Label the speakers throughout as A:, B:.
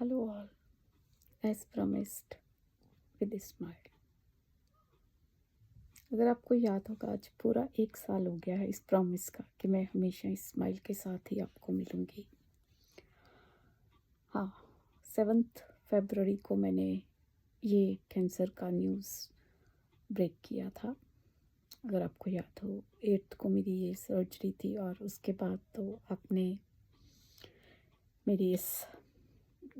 A: Hello all, as promised with a smile। अगर आपको याद होगा आज पूरा 1 साल हो गया है इस प्रॉमिस का कि मैं हमेशा इस स्माइल के साथ ही आपको मिलूँगी। हाँ, 7 फरवरी को मैंने ये कैंसर का न्यूज़ ब्रेक किया था। अगर आपको याद हो 8 को मेरी ये सर्जरी थी और उसके बाद तो आपने मेरी इस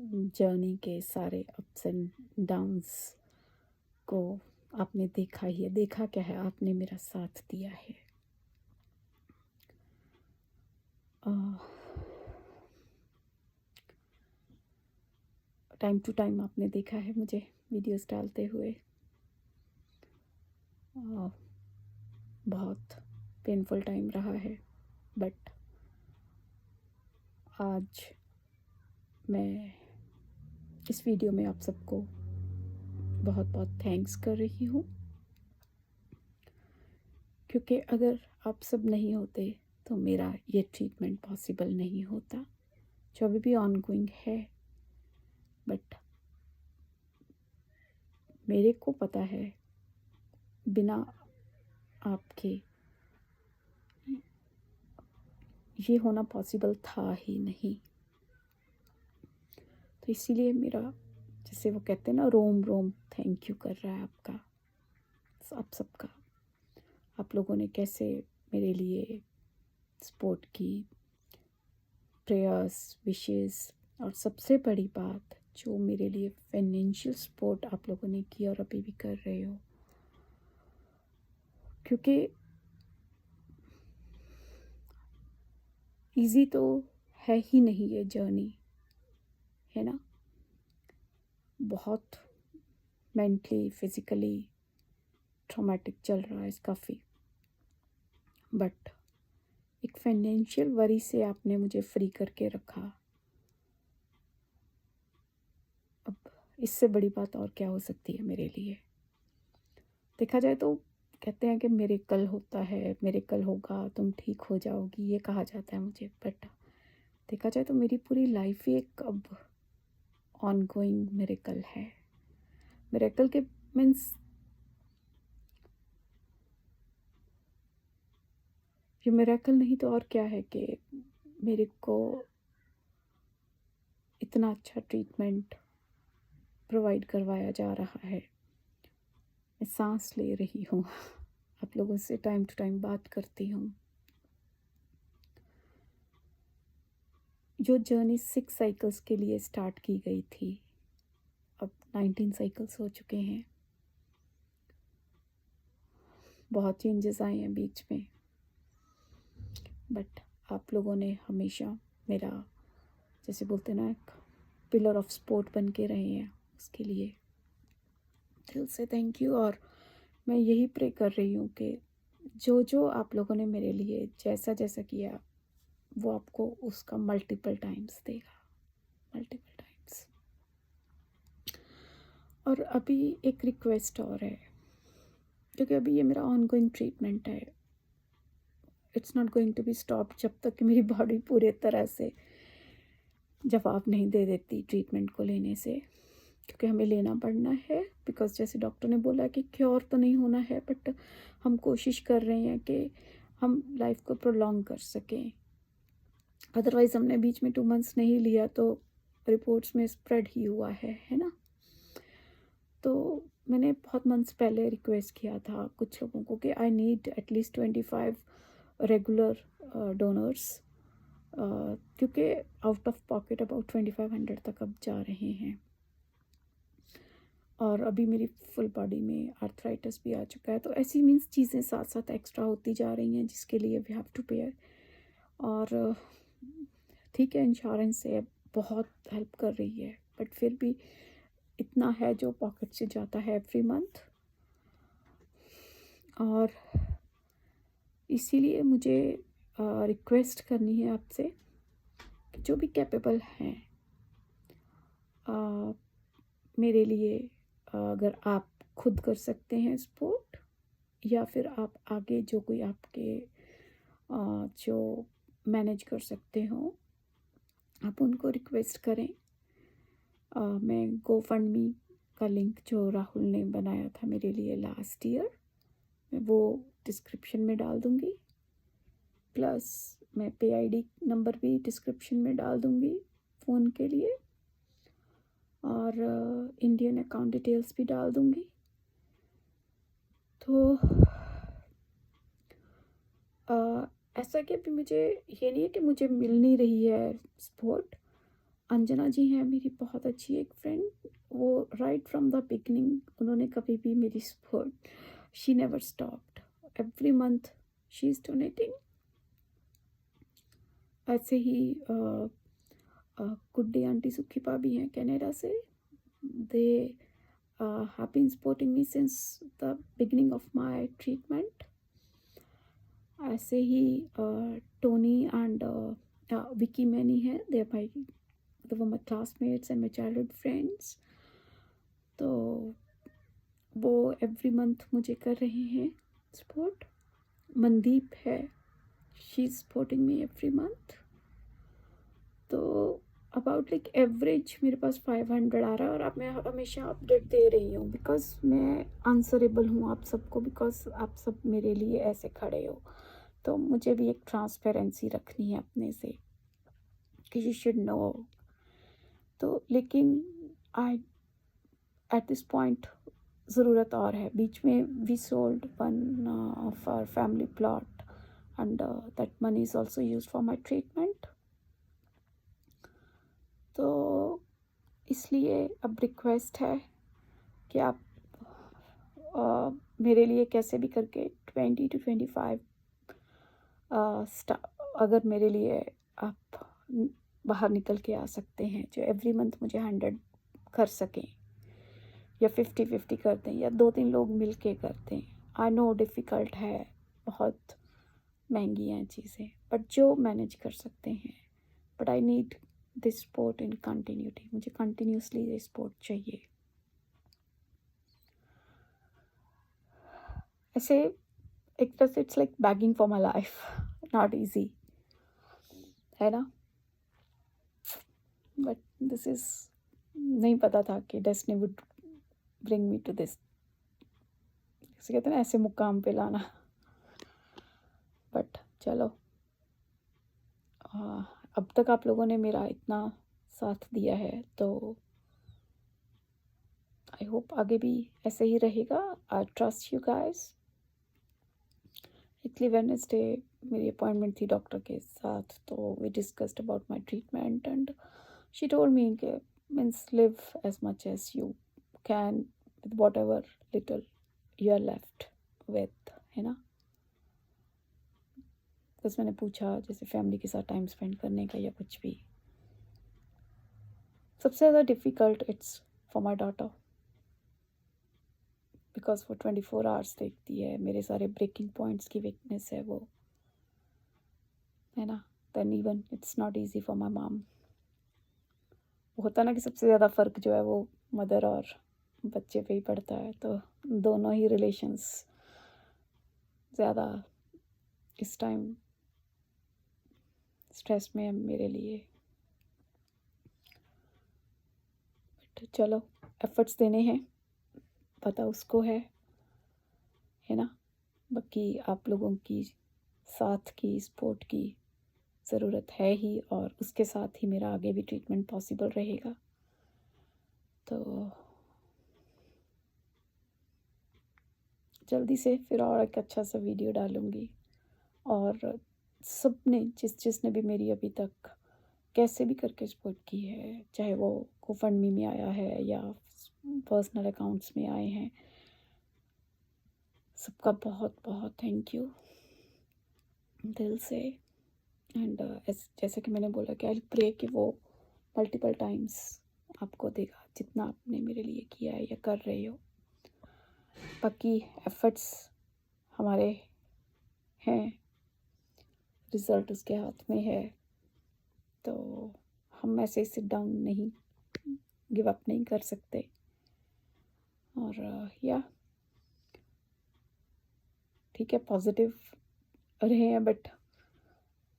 A: जर्नी के सारे अप्स एंड डाउन्स को आपने देखा ही है। देखा क्या है, आपने मेरा साथ दिया है। टाइम टू टाइम आपने देखा है मुझे वीडियोस डालते हुए। बहुत पेनफुल टाइम रहा है, बट आज मैं इस वीडियो में आप सबको बहुत बहुत थैंक्स कर रही हूँ, क्योंकि अगर आप सब नहीं होते तो मेरा ये ट्रीटमेंट पॉसिबल नहीं होता, जो अभी भी ऑनगोइंग है। बट मेरे को पता है बिना आपके ये होना पॉसिबल था ही नहीं। तो इसीलिए मेरा, जैसे वो कहते हैं ना, रोम रोम थैंक यू कर रहा है आपका, आप सबका। आप लोगों ने कैसे मेरे लिए सपोर्ट की, प्रेयर्स, विशेस, और सबसे बड़ी बात जो मेरे लिए फाइनेंशियल सपोर्ट आप लोगों ने की और अभी भी कर रहे हो। क्योंकि इजी तो है ही नहीं ये जर्नी, है ना। बहुत मेंटली फिज़िकली ट्रॉमेटिक चल रहा है काफ़ी, बट एक फाइनेंशियल वरी से आपने मुझे फ्री करके रखा। अब इससे बड़ी बात और क्या हो सकती है मेरे लिए। देखा जाए तो कहते हैं कि मिरेकल होता है, मिरेकल होगा, तुम ठीक हो जाओगी, ये कहा जाता है मुझे। बट देखा जाए तो मेरी पूरी लाइफ ही एक अब ऑनगोइंग मिरेकल है। मिरेकल के मीन्स ये मिरेकल नहीं तो और क्या है कि मेरे को इतना अच्छा ट्रीटमेंट प्रोवाइड करवाया जा रहा है। मैं सांस ले रही हूँ, आप लोगों से टाइम टू टाइम बात करती हूँ। जो जर्नी 6 साइकिल्स के लिए स्टार्ट की गई थी, अब 19 साइकिल्स हो चुके हैं। बहुत चेंजेस आए हैं बीच में, बट आप लोगों ने हमेशा मेरा, जैसे बोलते ना, एक पिलर ऑफ सपोर्ट बन के रहे हैं। उसके लिए दिल से थैंक यू। और मैं यही प्रे कर रही हूँ कि जो जो आप लोगों ने मेरे लिए जैसा जैसा किया, वो आपको उसका मल्टीपल टाइम्स देगा, मल्टीपल टाइम्स। और अभी एक रिक्वेस्ट और है, क्योंकि अभी ये मेरा ऑनगोइंग ट्रीटमेंट है। It's not going to be stop जब तक कि मेरी बॉडी पूरे तरह से जवाब नहीं दे देती ट्रीटमेंट को लेने से, क्योंकि हमें लेना पड़ना है। बिकॉज जैसे डॉक्टर ने बोला कि क्योर तो नहीं होना है, बट हम कोशिश कर रहे हैं कि हम लाइफ को प्रोलॉन्ग कर सकें। अदरवाइज़ हमने बीच में 2 मंथ्स नहीं लिया तो रिपोर्ट्स में स्प्रेड ही हुआ है ना। तो मैंने बहुत मंथ्स पहले रिक्वेस्ट किया था कुछ लोगों को कि I need at least 25 regular donors, क्योंकि आउट ऑफ पॉकेट अबाउट 2500 तक अब जा रहे हैं। और अभी मेरी फुल बॉडी में आर्थराइटिस भी आ चुका है। तो ऐसी मीन्स चीज़ें साथ साथ एक्स्ट्रा होती जा रही हैं, जिसके लिए वी हैव टू पे। और ठीक है, इंश्योरेंस से बहुत हेल्प कर रही है, बट फिर भी इतना है जो पॉकेट से जाता है एवरी मंथ। और इसीलिए मुझे रिक्वेस्ट करनी है आपसे कि जो भी कैपेबल हैं मेरे लिए, अगर आप खुद कर सकते हैं सपोर्ट, या फिर आप आगे जो कोई आपके जो मैनेज कर सकते हो, आप उनको रिक्वेस्ट करें मैं GoFundMe का लिंक जो राहुल ने बनाया था मेरे लिए लास्ट ईयर, मैं वो डिस्क्रिप्शन में डाल दूँगी। प्लस मैं पे आईडी नंबर भी डिस्क्रिप्शन में डाल दूँगी फ़ोन के लिए, और इंडियन अकाउंट डिटेल्स भी डाल दूँगी। तो ऐसा कि अभी मुझे ये नहीं है कि मुझे मिल नहीं रही है सपोर्ट। अंजना जी हैं मेरी बहुत अच्छी एक फ्रेंड, वो राइट फ्रॉम द बिगनिंग उन्होंने कभी भी मेरी support, she never stopped, every month she is donating. ऐसे ही गुड्डी आंटी सुखी भाभी हैं कनाडा से, they have been supporting me since the beginning of my treatment. ऐसे ही टोनी एंड विकी मैनी हैं, they were my classmates and my childhood friends. तो वो एवरी मंथ मुझे कर रहे हैं सपोर्ट। मनदीप है, she is supporting me every month. तो अबाउट लाइक एवरेज मेरे पास 500 आ रहा है, और अब मैं हमेशा अपडेट दे रही हूँ बिकॉज मैं आंसरेबल हूँ आप सबको, बिकॉज आप सब मेरे लिए ऐसे खड़े हो। तो मुझे भी एक ट्रांसपेरेंसी रखनी है अपने से कि यू शुड नो। तो लेकिन आई एट दिस पॉइंट ज़रूरत और है। बीच में we sold one of our family plot and that money is also use for my treatment. तो इसलिए अब रिक्वेस्ट है कि आप मेरे लिए कैसे भी करके 20 to 25 अगर मेरे लिए आप बाहर निकल के आ सकते हैं, जो एवरी मंथ मुझे 100 कर सकें, या 50-50 कर दें, या 2-3 लोग मिल के कर दें। आई नो डिफ़िकल्ट है, बहुत महंगी हैं चीज़ें, बट जो मैनेज कर सकते हैं। But I need this support in continuity, मुझे कंटिन्यूसली ये सपोर्ट चाहिए। ऐसे एक तरह से it's like begging for my life, not easy, है ना। बट दिस इज़, नहीं पता था कि destiny would bring me to this, जैसे कहते हैं ना ऐसे मुकाम पे लाना। बट चलो, अब तक आप लोगों ने मेरा इतना साथ दिया है, तो आई होप आगे भी ऐसे ही रहेगा। I trust you guys. पिछली वेडनेसडे मेरी अपॉइंटमेंट थी डॉक्टर के साथ, तो we discussed about my treatment and she told me कि means live as much as you can with whatever little you are left with, है ना। बस मैंने पूछा जैसे फैमिली के साथ टाइम स्पेंड करने का या कुछ भी। सबसे ज़्यादा difficult it's for my daughter, because वो 24 आवर्स देखती है, मेरे सारे ब्रेकिंग पॉइंट्स की वीकनेस है वो, है ना। Then even it's not easy for my mom. होता ना कि सबसे ज़्यादा फ़र्क जो है वो मदर और बच्चे पे ही पड़ता है, तो दोनों ही रिलेशंस ज़्यादा इस टाइम स्ट्रेस में है मेरे लिए। बट चलो, एफर्ट्स देने हैं, पता उसको है ना। बाकी आप लोगों की साथ की सपोर्ट की ज़रूरत है ही, और उसके साथ ही मेरा आगे भी ट्रीटमेंट पॉसिबल रहेगा। तो जल्दी से फिर और एक अच्छा सा वीडियो डालूँगी, और सब ने जिसने भी मेरी अभी तक कैसे भी करके सपोर्ट की है, चाहे वो GoFundMe में आया है या पर्सनल अकाउंट्स में आए हैं, सबका बहुत बहुत थैंक यू दिल से। एंड जैसे कि मैंने बोला कि आई प्रे कि वो मल्टीपल टाइम्स आपको देगा जितना आपने मेरे लिए किया है या कर रहे हो। बाकी एफर्ट्स हमारे हैं, रिज़ल्ट उसके हाथ में है, तो हम ऐसे सिट डाउन नहीं, गिव अप नहीं कर सकते। और या ठीक है, पॉजिटिव रहे हैं, बट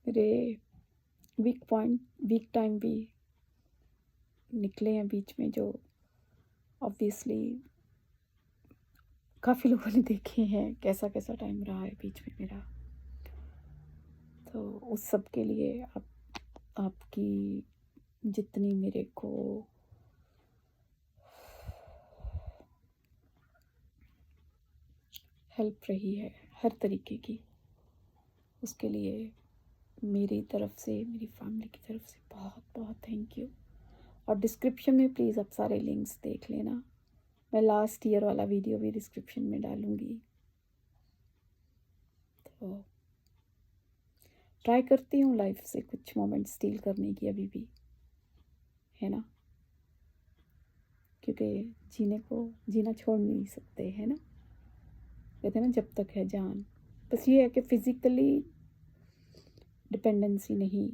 A: मेरे वीक टाइम भी निकले हैं बीच में, जो ऑब्वियसली काफ़ी लोगों ने देखे हैं कैसा कैसा टाइम रहा है बीच में मेरा। तो उस सब के लिए आपकी जितनी मेरे को हेल्प रही है हर तरीके की, उसके लिए मेरी तरफ से, मेरी फैमिली की तरफ से बहुत बहुत थैंक यू। और डिस्क्रिप्शन में प्लीज़ आप सारे लिंक्स देख लेना। मैं लास्ट ईयर वाला वीडियो भी डिस्क्रिप्शन में डालूँगी। तो ट्राई करती हूँ लाइफ से कुछ मोमेंट स्टील करने की अभी भी, है ना, क्योंकि जीना छोड़ नहीं सकते, है ना। कहते हैं ना, जब तक है जान। बस ये है कि फिज़िकली डिपेंडेंसी नहीं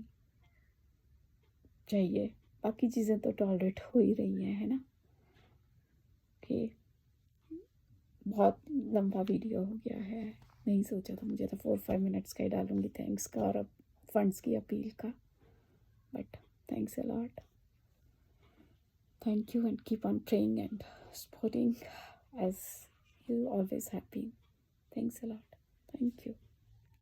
A: चाहिए, बाकी चीज़ें तो टॉलरेट हो ही रही हैं, है ना। कि बहुत लंबा वीडियो हो गया है, नहीं सोचा था, मुझे तो 4-5 मिनट्स का ही डालूँगी थैंक्स का और अब फंड्स की अपील का, but thanks a lot. Thank you and keep on praying and supporting as you always have been. Thanks a lot. Thank you.